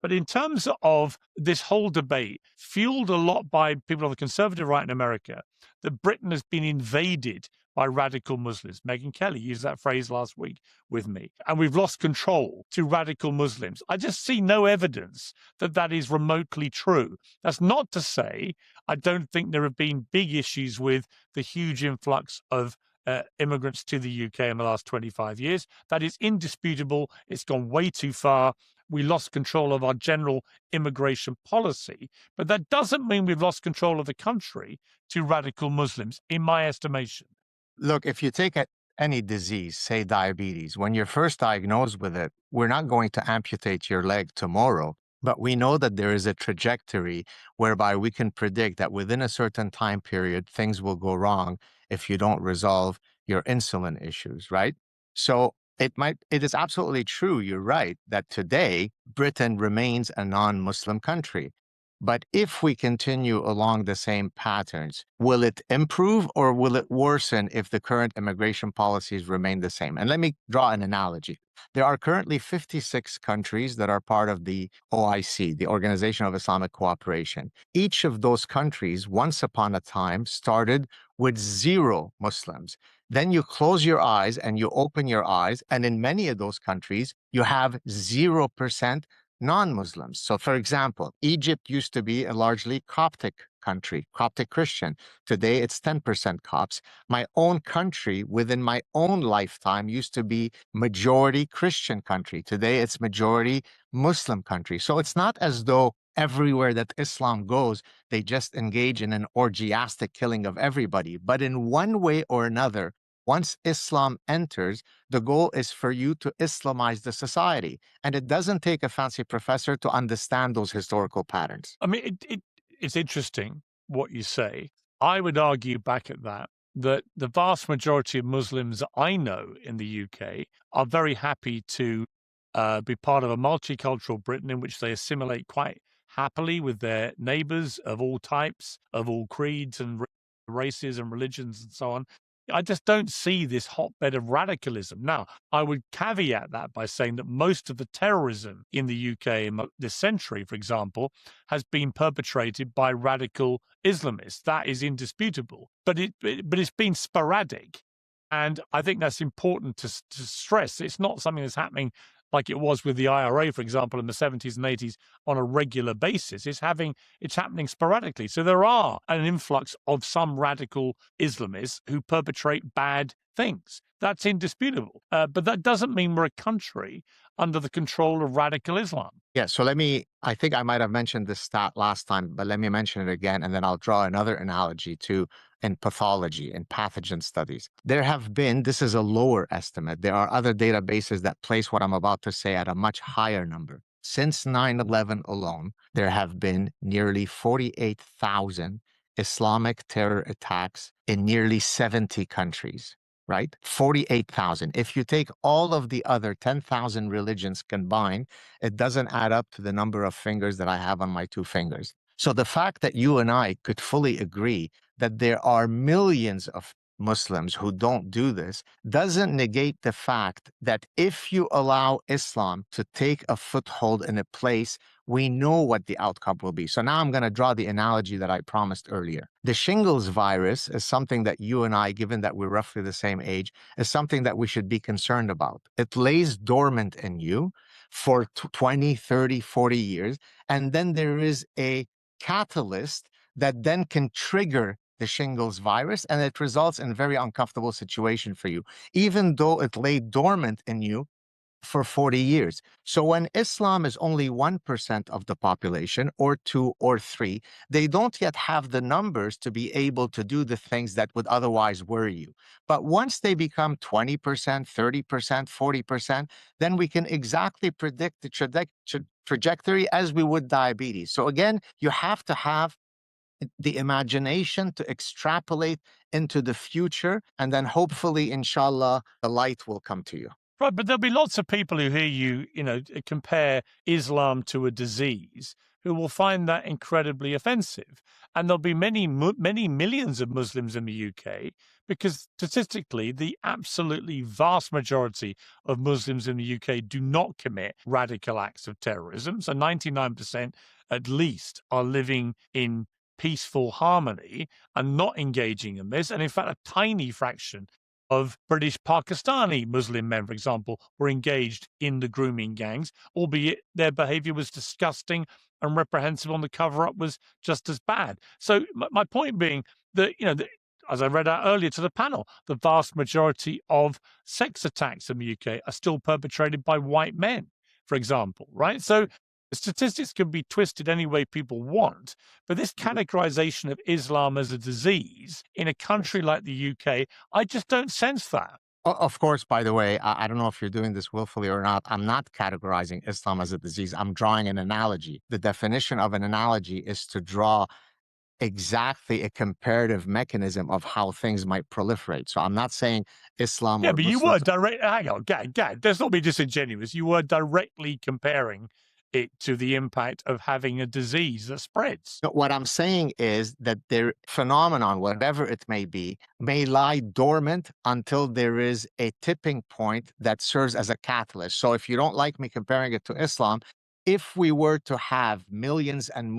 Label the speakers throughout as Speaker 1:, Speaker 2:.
Speaker 1: But in terms of this whole debate, fueled a lot by people on the conservative right in America, that Britain has been invaded by radical Muslims. Megyn Kelly used that phrase last week with me. And we've lost control to radical Muslims. I just see no evidence that that is remotely true. That's not to say I don't think there have been big issues with the huge influx of immigrants to the UK in the last 25 years. That is indisputable. It's gone way too far. We lost control of our general immigration policy, but that doesn't mean we've lost control of the country to radical Muslims, in my estimation.
Speaker 2: Look, if you take any disease, say diabetes, when you're first diagnosed with it, we're not going to amputate your leg tomorrow, but we know that there is a trajectory whereby we can predict that within a certain time period, things will go wrong if you don't resolve your insulin issues, right? So it is absolutely true, you're right, that today Britain remains a non-Muslim country. But if we continue along the same patterns, will it improve or will it worsen if the current immigration policies remain the same? And let me draw an analogy. There are currently 56 countries that are part of the OIC, the Organization of Islamic Cooperation. Each of those countries, once upon a time, started with 0 Muslims. Then you close your eyes and you open your eyes, and in many of those countries, you have 0% non-Muslims. So, for example, Egypt used to be a largely Coptic country, Coptic Christian. Today, it's 10% Copts. My own country, within my own lifetime, used to be majority Christian country. Today, it's majority Muslim country. So it's not as though everywhere that Islam goes, they just engage in an orgiastic killing of everybody. But in one way or another, once Islam enters, the goal is for you to Islamize the society. And it doesn't take a fancy professor to understand those historical patterns.
Speaker 1: I mean, it's interesting what you say. I would argue back at that the vast majority of Muslims I know in the UK are very happy to be part of a multicultural Britain in which they assimilate quite happily with their neighbors of all types, of all creeds and races and religions and so on. I just don't see this hotbed of radicalism. Now, I would caveat that by saying that most of the terrorism in the UK in this century, for example, has been perpetrated by radical Islamists. That is indisputable, but it's been sporadic, and I think that's important to stress. It's not something that's happening like it was with the IRA, for example, in the 70s and 80s on a regular basis. It's happening sporadically. So there are an influx of some radical Islamists who perpetrate bad things. That's indisputable. But that doesn't mean we're a country under the control of radical Islam.
Speaker 2: Yeah, so I think I might have mentioned this stat last time, but let me mention it again, and then I'll draw another analogy too in pathology and pathogen studies. This is a lower estimate. There are other databases that place what I'm about to say at a much higher number. Since 9/11 alone, there have been nearly 48,000 Islamic terror attacks in nearly 70 countries. Right? 48,000. If you take all of the other 10,000 religions combined, it doesn't add up to the number of fingers that I have on my 2 fingers. So the fact that you and I could fully agree that there are millions of Muslims who don't do this doesn't negate the fact that if you allow Islam to take a foothold in a place, we know what the outcome will be. So now I'm going to draw the analogy that I promised earlier. The shingles virus is something that you and I, given that we're roughly the same age, is something that we should be concerned about. It lays dormant in you for 20, 30, 40 years, and then there is a catalyst that then can trigger the shingles virus, and it results in a very uncomfortable situation for you, even though it lay dormant in you for 40 years. So when Islam is only 1% of the population, or 2 or 3, they don't yet have the numbers to be able to do the things that would otherwise worry you. But once they become 20%, 30%, 40%, then we can exactly predict the trajectory as we would diabetes. So again, you have to have the imagination to extrapolate into the future, and then hopefully, inshallah, the light will come to you.
Speaker 1: Right, but there'll be lots of people who hear you, compare Islam to a disease who will find that incredibly offensive. And there'll be many millions of Muslims in the UK because statistically, the absolutely vast majority of Muslims in the UK do not commit radical acts of terrorism. So 99% at least are living in peaceful harmony and not engaging in this. And in fact, a tiny fraction of British Pakistani Muslim men, for example, were engaged in the grooming gangs, albeit their behavior was disgusting and reprehensible, and the cover up was just as bad. So, my point being that, as I read out earlier to the panel, the vast majority of sex attacks in the UK are still perpetrated by white men, for example, right? So, the statistics can be twisted any way people want, but this categorization of Islam as a disease in a country like the UK, I just don't sense that.
Speaker 2: Of course, by the way, I don't know if you're doing this willfully or not. I'm not categorizing Islam as a disease. I'm drawing an analogy. The definition of an analogy is to draw exactly a comparative mechanism of how things might proliferate. So I'm not saying Islam
Speaker 1: Yeah,
Speaker 2: or
Speaker 1: but you were
Speaker 2: Muslims.
Speaker 1: direct. Hang on, Gad. Let's not be disingenuous. You were directly comparing it to the impact of having a disease that spreads.
Speaker 2: No, what I'm saying is that their phenomenon, whatever it may be, may lie dormant until there is a tipping point that serves as a catalyst. So if you don't like me comparing it to Islam, if we were to have millions and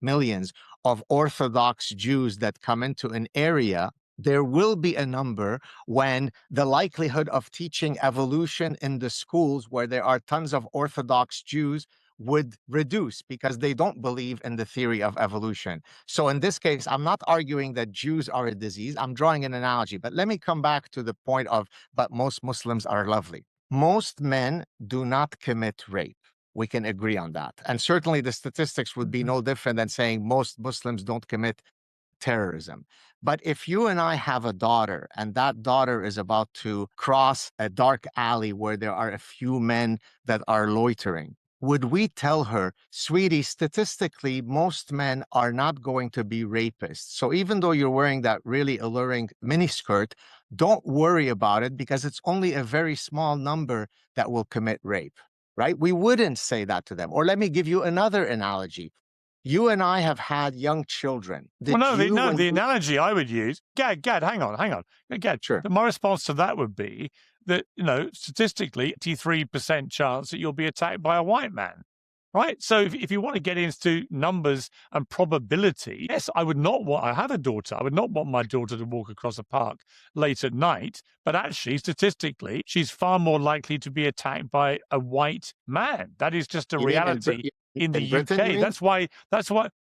Speaker 2: millions of Orthodox Jews that come into an area, there will be a number when the likelihood of teaching evolution in the schools where there are tons of Orthodox Jews would reduce because they don't believe in the theory of evolution. So in this case, I'm not arguing that Jews are a disease. I'm drawing an analogy. But let me come back to the point of, but most Muslims are lovely. Most men do not commit rape. We can agree on that. And certainly the statistics would be no different than saying most Muslims don't commit terrorism. But if you and I have a daughter and that daughter is about to cross a dark alley where there are a few men that are loitering, would we tell her, sweetie, statistically, most men are not going to be rapists. So even though you're wearing that really alluring miniskirt, don't worry about it because it's only a very small number that will commit rape, right? We wouldn't say that to them. Or let me give you another analogy. You and I have had young children.
Speaker 1: Well,
Speaker 2: Did you, when
Speaker 1: the
Speaker 2: you,
Speaker 1: analogy I would use, Gad, hang on. Gad,
Speaker 2: sure.
Speaker 1: my response to that would be that, statistically, 83% chance that you'll be attacked by a white man, right? So if you want to get into numbers and probability, yes, I have a daughter. I would not want my daughter to walk across a park late at night, but actually, statistically, she's far more likely to be attacked by a white man. That is just a
Speaker 2: You mean
Speaker 1: reality in the
Speaker 2: in Britain, you
Speaker 1: UK.
Speaker 2: mean?
Speaker 1: That's why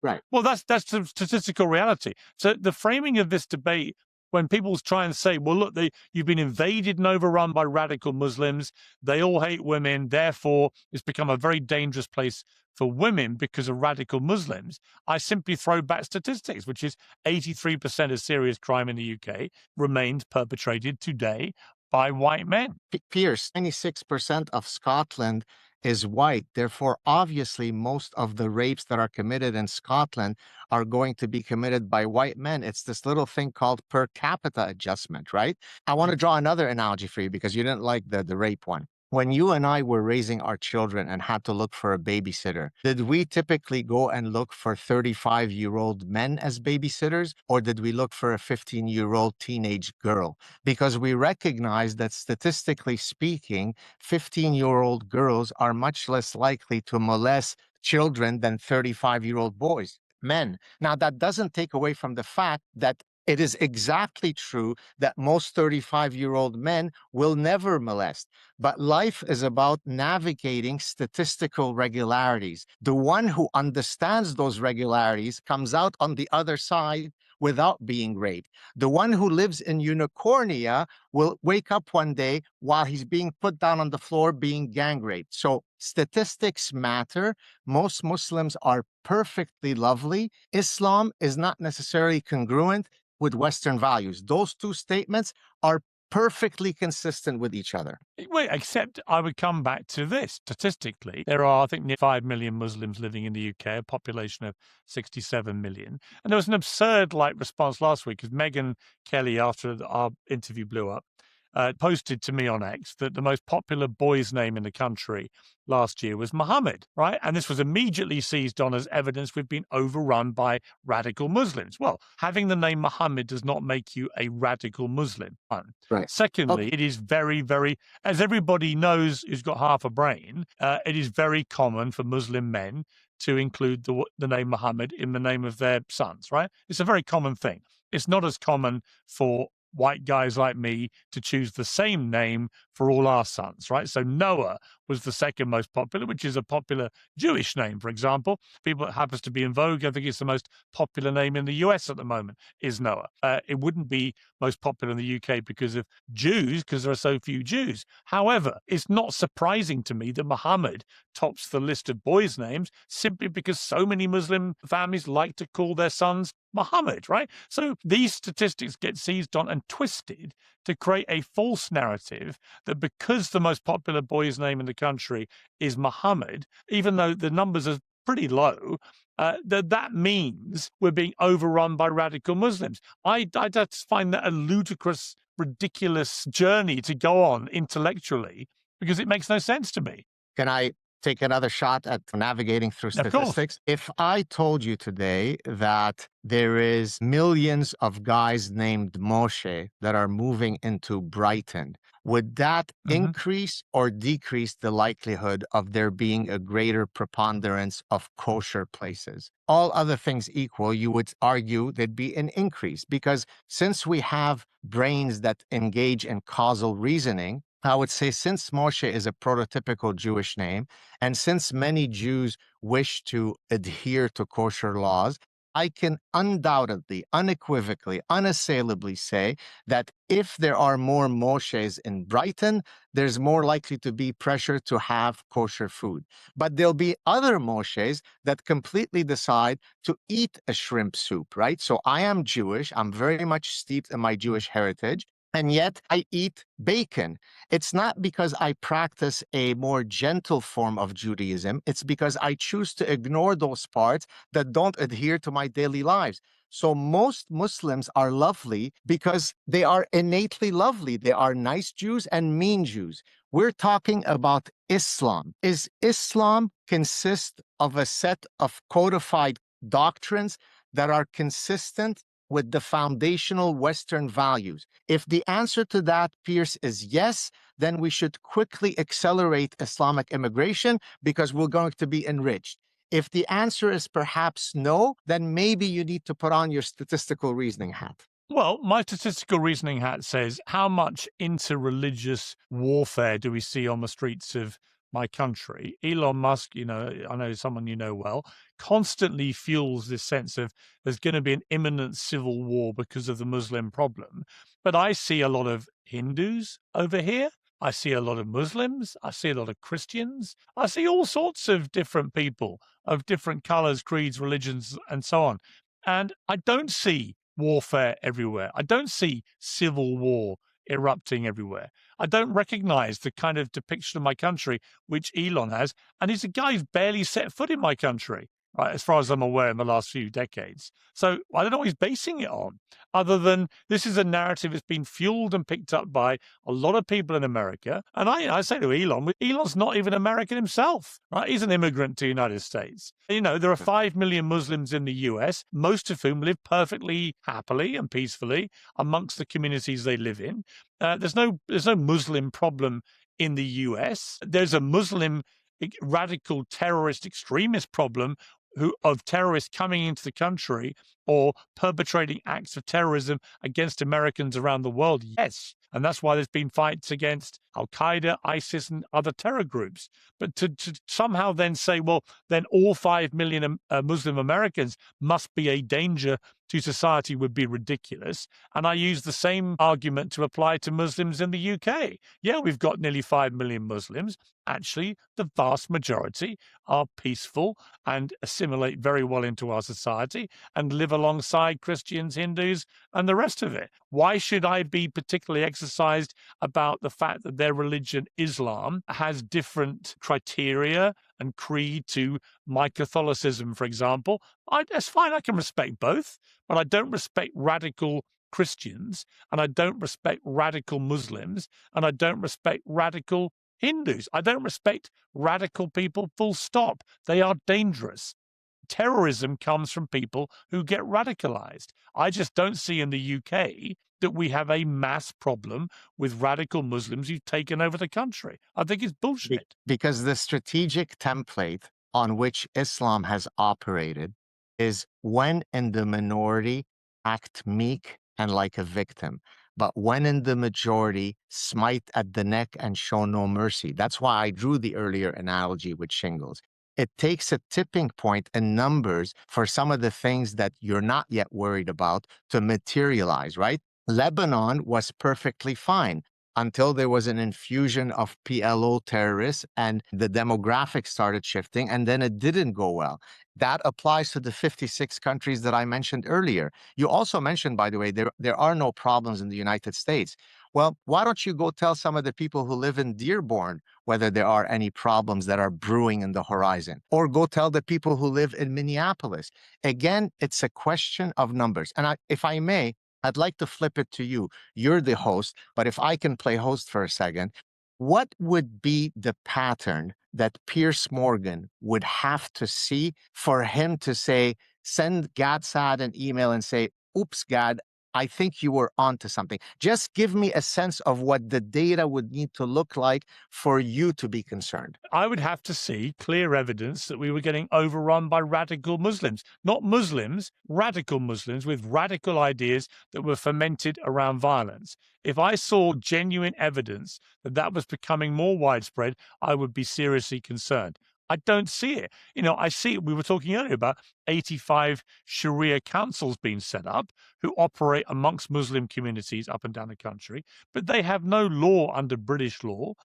Speaker 2: Right.
Speaker 1: well, that's the statistical reality. So the framing of this debate, when people try and say, "Well, look, you've been invaded and overrun by radical Muslims. They all hate women. Therefore, it's become a very dangerous place for women because of radical Muslims." I simply throw back statistics, which is 83% of serious crime in the UK remains perpetrated today by white men.
Speaker 2: Pierce, 96% of Scotland is white. Therefore, obviously, most of the rapes that are committed in Scotland are going to be committed by white men. It's this little thing called per capita adjustment, right? I want to draw another analogy for you because you didn't like the rape one. When you and I were raising our children and had to look for a babysitter, did we typically go and look for 35-year-old men as babysitters, or did we look for a 15-year-old teenage girl? Because we recognize that statistically speaking, 15-year-old girls are much less likely to molest children than 35-year-old boys, men. Now, that doesn't take away from the fact that it is exactly true that most 35-year-old men will never molest. But life is about navigating statistical regularities. The one who understands those regularities comes out on the other side without being raped. The one who lives in unicornia will wake up one day while he's being put down on the floor being gang raped. So statistics matter. Most Muslims are perfectly lovely. Islam is not necessarily congruent with Western values. Those two statements are perfectly consistent with each other.
Speaker 1: Well, except I would come back to this. Statistically, there are, I think, near 5 million Muslims living in the UK, a population of 67 million. And there was an absurd response last week because Megyn Kelly, after our interview blew up, posted to me on X that the most popular boy's name in the country last year was Muhammad, right? And this was immediately seized on as evidence we've been overrun by radical Muslims. Well, having the name Muhammad does not make you a radical Muslim. One.
Speaker 2: Right.
Speaker 1: Secondly,
Speaker 2: Okay.
Speaker 1: it is very, very, as everybody knows who's got half a brain, it is very common for Muslim men to include the name Muhammad in the name of their sons, right? It's a very common thing. It's not as common for white guys like me to choose the same name for all our sons, right? So Noah was the second most popular, which is a popular Jewish name, for example. People that happens to be in vogue. I think it's the most popular name in the US at the moment is Noah. It wouldn't be most popular in the UK because of Jews, because there are so few Jews. However, it's not surprising to me that Muhammad tops the list of boys' names simply because so many Muslim families like to call their sons Muhammad, right? So these statistics get seized on and twisted to create a false narrative that because the most popular boy's name in the country is Muhammad, even though the numbers are pretty low, that means we're being overrun by radical Muslims. I just find that a ludicrous, ridiculous journey to go on intellectually because it makes no sense to me.
Speaker 2: Can I take another shot at navigating through
Speaker 1: Of course.
Speaker 2: statistics? If I told you today that there is millions of guys named Moshe that are moving into Brighton, would that increase or decrease the likelihood of there being a greater preponderance of kosher places? All other things equal, you would argue there'd be an increase because since we have brains that engage in causal reasoning, I would say since Moshe is a prototypical Jewish name, and since many Jews wish to adhere to kosher laws, I can undoubtedly, unequivocally, unassailably say that if there are more Moshes in Brighton, there's more likely to be pressure to have kosher food. But there'll be other Moshes that completely decide to eat a shrimp soup, right? So I am Jewish. I'm very much steeped in my Jewish heritage. And yet I eat bacon. It's not because I practice a more gentle form of Judaism. It's because I choose to ignore those parts that don't adhere to my daily lives. So most Muslims are lovely because they are innately lovely. They are nice Jews and mean Jews. We're talking about Islam. Is Islam consist of a set of codified doctrines that are consistent with the foundational Western values? If the answer to that, Pierce, is yes, then we should quickly accelerate Islamic immigration because we're going to be enriched. If the answer is perhaps no, then maybe you need to put on your statistical reasoning hat.
Speaker 1: Well, my statistical reasoning hat says how much interreligious warfare do we see on the streets of my country? Elon Musk, I know someone you know well, constantly fuels this sense of there's going to be an imminent civil war because of the Muslim problem. But I see a lot of Hindus over here. I see a lot of Muslims. I see a lot of Christians. I see all sorts of different people of different colors, creeds, religions, and so on. And I don't see warfare everywhere. I don't see civil war erupting everywhere. I don't recognize the kind of depiction of my country which Elon has. And he's a guy who's barely set foot in my country, right, as far as I'm aware, in the last few decades. So I don't know what he's basing it on, other than this is a narrative that's been fueled and picked up by a lot of people in America. And I say to Elon, Elon's not even American himself, right? He's an immigrant to the United States. There are 5 million Muslims in the US, most of whom live perfectly happily and peacefully amongst the communities they live in. There's no Muslim problem in the US. There's a Muslim radical terrorist extremist problem of terrorists coming into the country or perpetrating acts of terrorism against Americans around the world. Yes. And that's why there's been fights against Al Qaeda, ISIS, and other terror groups. But to somehow then say, well, then all 5 million Muslim Americans must be a danger to society would be ridiculous. And I use the same argument to apply to Muslims in the UK. Yeah, we've got nearly 5 million Muslims. Actually, the vast majority are peaceful and assimilate very well into our society and live alongside Christians, Hindus, and the rest of it. Why should I be particularly exercised about the fact that their religion, Islam, has different criteria and creed to my Catholicism, for example? That's fine. I can respect both, but I don't respect radical Christians, and I don't respect radical Muslims, and I don't respect radical Hindus. I don't respect radical people, full stop. They are dangerous. Terrorism comes from people who get radicalized. I just don't see in the UK that we have a mass problem with radical Muslims who've taken over the country. I think it's bullshit.
Speaker 2: Because the strategic template on which Islam has operated is when in the minority, act meek and like a victim. But when in the majority, smite at the neck and show no mercy. That's why I drew the earlier analogy with shingles. It takes a tipping point in numbers for some of the things that you're not yet worried about to materialize, right? Lebanon was perfectly fine until there was an infusion of PLO terrorists and the demographics started shifting, and then it didn't go well. That applies to the 56 countries that I mentioned earlier. You also mentioned, by the way, there are no problems in the United States. Well, why don't you go tell some of the people who live in Dearborn whether there are any problems that are brewing in the horizon? Or go tell the people who live in Minneapolis. Again, it's a question of numbers. And if I may, I'd like to flip it to you. You're the host, but if I can play host for a second, what would be the pattern that Piers Morgan would have to see for him to say, send Gad Saad an email and say, oops, Gad, I think you were onto something. Just give me a sense of what the data would need to look like for you to be concerned.
Speaker 1: I would have to see clear evidence that we were getting overrun by radical Muslims, not Muslims, radical Muslims with radical ideas that were fermented around violence. If I saw genuine evidence that that was becoming more widespread, I would be seriously concerned. I don't see it. I see we were talking earlier about 85 Sharia councils being set up who operate amongst Muslim communities up and down the country, but they have no law under British law.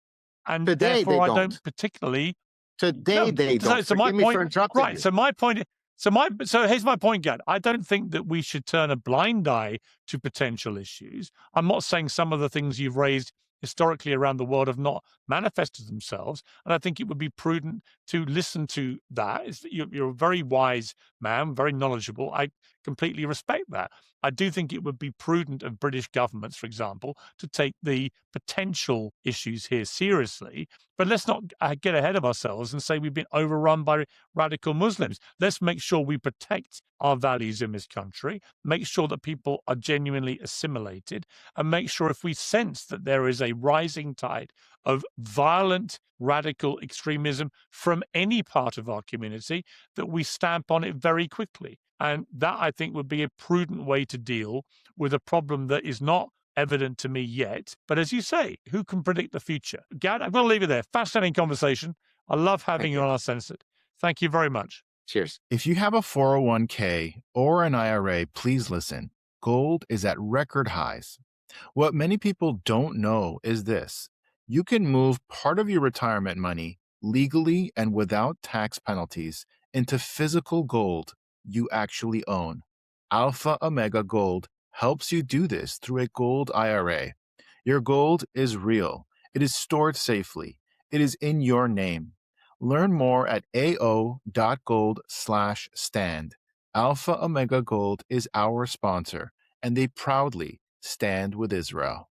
Speaker 1: And
Speaker 2: Today,
Speaker 1: therefore,
Speaker 2: they
Speaker 1: I don't
Speaker 2: don't.
Speaker 1: particularly
Speaker 2: Today,
Speaker 1: no.
Speaker 2: they don't.
Speaker 1: So my
Speaker 2: Forgive me for
Speaker 1: point,
Speaker 2: interrupting
Speaker 1: right?
Speaker 2: you.
Speaker 1: So here's my point, Gad. I don't think that we should turn a blind eye to potential issues. I'm not saying some of the things you've raised historically around the world have not manifested themselves, and I think it would be prudent to listen to that. You're a very wise man, very knowledgeable. I completely respect that. I do think it would be prudent of British governments, for example, to take the potential issues here seriously. But let's not get ahead of ourselves and say we've been overrun by radical Muslims. Let's make sure we protect our values in this country, make sure that people are genuinely assimilated, and make sure if we sense that there is a rising tide of violent radical extremism from any part of our community, that we stamp on it very quickly. And that, I think, would be a prudent way to deal with a problem that is not evident to me yet. But as you say, who can predict the future? Gad, I'm going to leave it there. Fascinating conversation. I love having you on Uncensored. Thank you very much.
Speaker 2: Cheers.
Speaker 3: If you have a 401k or an IRA, please listen. Gold is at record highs. What many people don't know is this: you can move part of your retirement money legally and without tax penalties into physical gold you actually own. Alpha Omega Gold helps you do this through a gold IRA. Your gold is real. It is stored safely. It is in your name. Learn more at ao.gold/stand. Alpha Omega Gold is our sponsor, and they proudly stand with Israel.